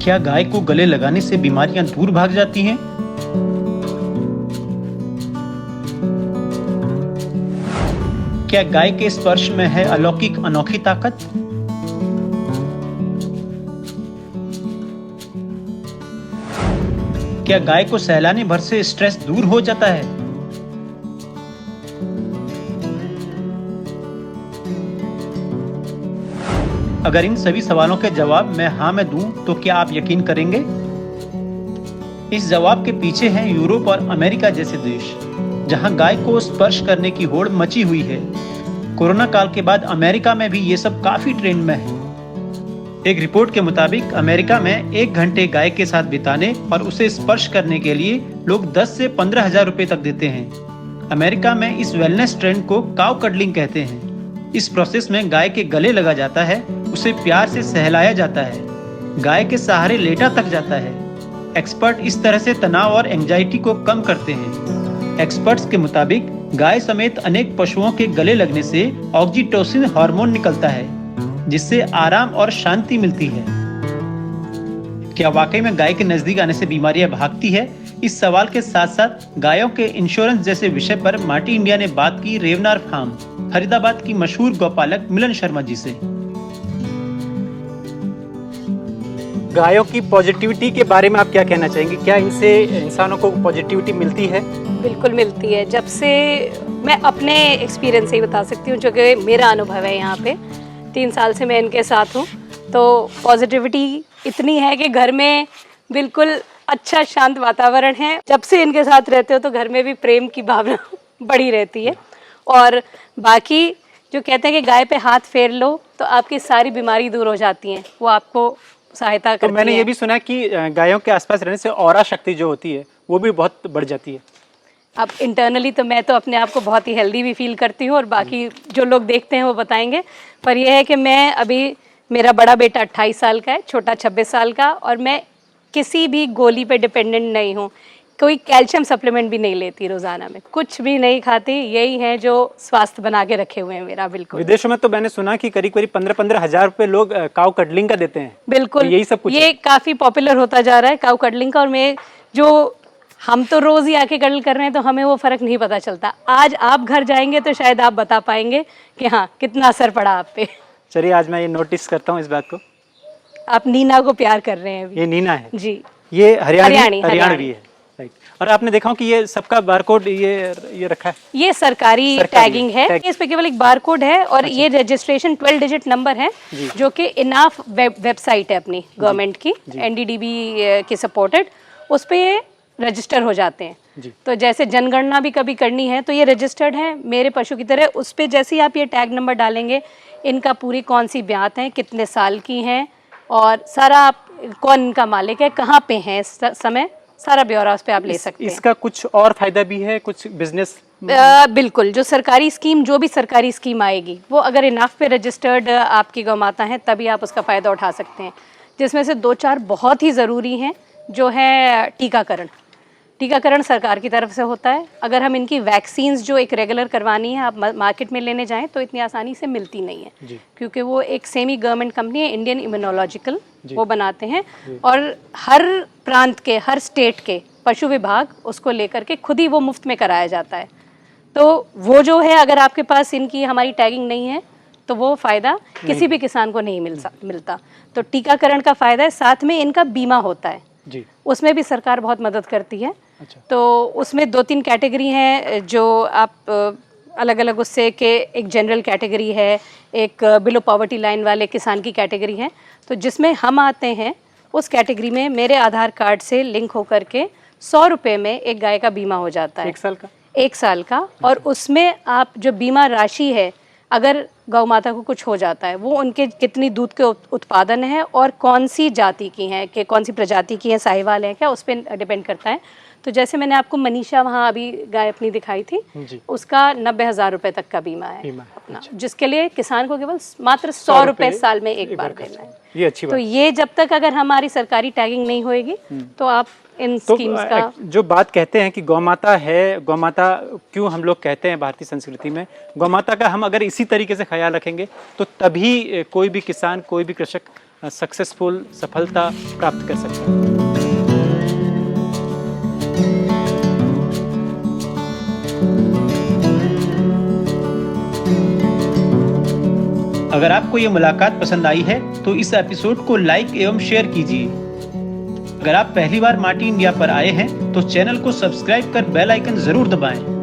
क्या गाय को गले लगाने से बीमारियां दूर भाग जाती हैं? क्या गाय के स्पर्श में है अलौकिक अनोखी ताकत? क्या गाय को सहलाने भर से स्ट्रेस दूर हो जाता है? अगर इन सभी सवालों के जवाब मैं हाँ में दूं तो क्या आप यकीन करेंगे? इस जवाब के पीछे हैं यूरोप और अमेरिका जैसे देश, जहां गाय को स्पर्श करने की होड़ मची हुई है। कोरोना काल के बाद अमेरिका में भी ये सब काफी ट्रेंड में है। एक रिपोर्ट के मुताबिक अमेरिका में 1 घंटे गाय के साथ बिताने और उसे स्पर्श करने के लिए लोग 10 से 15,000 रुपए तक देते हैं। अमेरिका में इस वेलनेस ट्रेंड को काउ कडलिंग कहते हैं। इस प्रोसेस में गाय के गले लगा जाता है, उसे प्यार से सहलाया जाता है, गाय के सहारे लेटा तक जाता है। एक्सपर्ट इस तरह से तनाव और एंजाइटी को कम करते हैं। एक्सपर्ट्स के मुताबिक गाय समेत अनेक पशुओं के गले लगने से ऑक्सीटोसिन हार्मोन निकलता है, जिससे आराम और शांति मिलती है। क्या वाकई में गाय के नजदीक आने से बीमारियां भागती है? इस सवाल के साथ साथ गायों के इंश्योरेंस जैसे विषय पर मार्टी इंडिया ने बात की रेवनार फार्म, फरीदाबाद की मशहूर गौपालक मिलन शर्मा जी से। गायों की पॉजिटिविटी के बारे में आप क्या कहना चाहेंगे? क्या इनसे इंसानों को पॉजिटिविटी मिलती है? बिल्कुल मिलती है। जब से मैं अपने एक्सपीरियंस से ही बता सकती हूँ, जो कि मेरा अनुभव है, यहाँ पे 3 साल से मैं इनके साथ हूँ, तो पॉजिटिविटी इतनी है कि घर में बिल्कुल अच्छा शांत वातावरण है। जब से इनके साथ रहते हो तो घर में भी प्रेम की भावना बढ़ी रहती है। और बाकी जो कहते हैं कि गाय पे हाथ फेर लो तो आपकी सारी बीमारी दूर हो जाती हैं, वो आपको सहायता करती है। तो मैंने ये भी सुना कि गायों के आसपास रहने से ऑरा शक्ति जो होती है वो भी बहुत बढ़ जाती है। अब इंटरनली तो मैं तो अपने आप को बहुत ही हेल्दी भी फील करती हूँ और बाकी जो लोग देखते हैं वो बताएंगे। पर यह है कि मैं अभी, मेरा बड़ा बेटा 28 साल का है, छोटा 26 साल का, और मैं किसी भी गोली पे डिपेंडेंट नहीं हूँ। कोई कैल्शियम सप्लीमेंट भी नहीं लेती, रोजाना में कुछ भी नहीं खाती। यही है जो स्वास्थ्य बना के रखे हुए हैं मेरा। बिल्कुल। विदेशों में तो मैंने सुना कि करीब 15-15 हजार रुपए लोग काउ कडलिंग का देते हैं। बिल्कुल, तो यही सब कुछ ये काफी पॉपुलर होता जा रहा है काउ कडलिंग का। और मैं जो हम तो रोज ही आके कडल कर रहे हैं तो हमें वो फर्क नहीं पता चलता। आज आप घर जाएंगे तो शायद आप बता पाएंगे कि हाँ कितना असर पड़ा आप पे। चलिए आज मैं ये नोटिस करता हूँ इस बात को। आप नीना को प्यार कर रहे हैं अभी। ये नीना है जी, ये हरियाणी हरियाणवी है, राइट। और आपने देखा कि ये सबका बारकोड ये रखा है। ये सरकारी टैगिंग है। इस पे केवल एक बारकोड है और ये रजिस्ट्रेशन 12 डिजिट नंबर है, जो कि इनाफ वेबसाइट है अपनी गवर्नमेंट की, NDDB की सपोर्टेड, उस पे ये रजिस्टर हो जाते हैं। तो जैसे जनगणना भी कभी करनी है तो ये रजिस्टर्ड है मेरे पशु की तरह। उस पे जैसे ही आप ये टैग नंबर डालेंगे, इनका पूरी कौन सी ब्यात है, कितने साल की हैं, और सारा आप कौन इनका मालिक है, कहाँ पे हैं इस समय, सारा ब्यौरा उस पे आप ले सकते हैं। इसका कुछ और फायदा भी है, कुछ बिजनेस? बिल्कुल। जो सरकारी स्कीम, जो भी सरकारी स्कीम आएगी, वो अगर इनाफ पे रजिस्टर्ड आपकी गौ माता है तभी आप उसका फ़ायदा उठा सकते हैं। जिसमें से 2-4 बहुत ही ज़रूरी हैं, जो है टीकाकरण। टीकाकरण सरकार की तरफ से होता है। अगर हम इनकी वैक्सीन्स जो एक रेगुलर करवानी है, आप मार्केट में लेने जाएं तो इतनी आसानी से मिलती नहीं है, क्योंकि वो एक सेमी गवर्नमेंट कंपनी है, इंडियन इम्यूनोलॉजिकल, वो बनाते हैं। और हर प्रांत के, हर स्टेट के पशु विभाग उसको लेकर के खुद ही वो मुफ्त में कराया जाता है। तो वो जो है, अगर आपके पास इनकी हमारी टैगिंग नहीं है तो वो फ़ायदा किसी भी किसान को नहीं मिलता। तो टीकाकरण का फ़ायदा है, साथ में इनका बीमा होता है जी, उसमें भी सरकार बहुत मदद करती है। अच्छा। तो उसमें 2-3 कैटेगरी हैं जो आप अलग अलग उससे के, एक जनरल कैटेगरी है, एक बिलो पॉवर्टी लाइन वाले किसान की कैटेगरी है। तो जिसमें हम आते हैं उस कैटेगरी में मेरे आधार कार्ड से लिंक होकर के 100 रुपये में एक गाय का बीमा हो जाता है। 1 साल का? 1 साल का। और उसमें आप जो बीमा राशि है, अगर गौ माता को कुछ हो जाता है, वो उनके कितनी दूध के उत्पादन है और कौन सी जाति की हैं, कि कौन सी प्रजाति की है, साहिवाल है क्या, उस पर डिपेंड करता है। तो जैसे मैंने आपको मनीषा वहाँ अभी गाय अपनी दिखाई थी, जी। उसका 90,000 रुपए तक का बीमा है बीमा है, अपना, जिसके लिए किसान को केवल मात्र 100 रुपए साल में एक बार देना है। ये अच्छी तो बात। ये जब तक अगर हमारी सरकारी टैगिंग नहीं होएगी तो आप इन तो स्कीम्स का जो बात कहते हैं कि गौमाता है, गौमाता क्यों हम लोग कहते हैं भारतीय संस्कृति में, गौमाता का हम अगर इसी तरीके से ख्याल रखेंगे तो तभी कोई भी किसान, कोई भी कृषक सक्सेसफुल, सफलता प्राप्त कर सकता है। अगर आपको ये मुलाकात पसंद आई है तो इस एपिसोड को लाइक एवं शेयर कीजिए। अगर आप पहली बार माटी इंडिया पर आए हैं तो चैनल को सब्सक्राइब कर बेल आइकन जरूर दबाएं।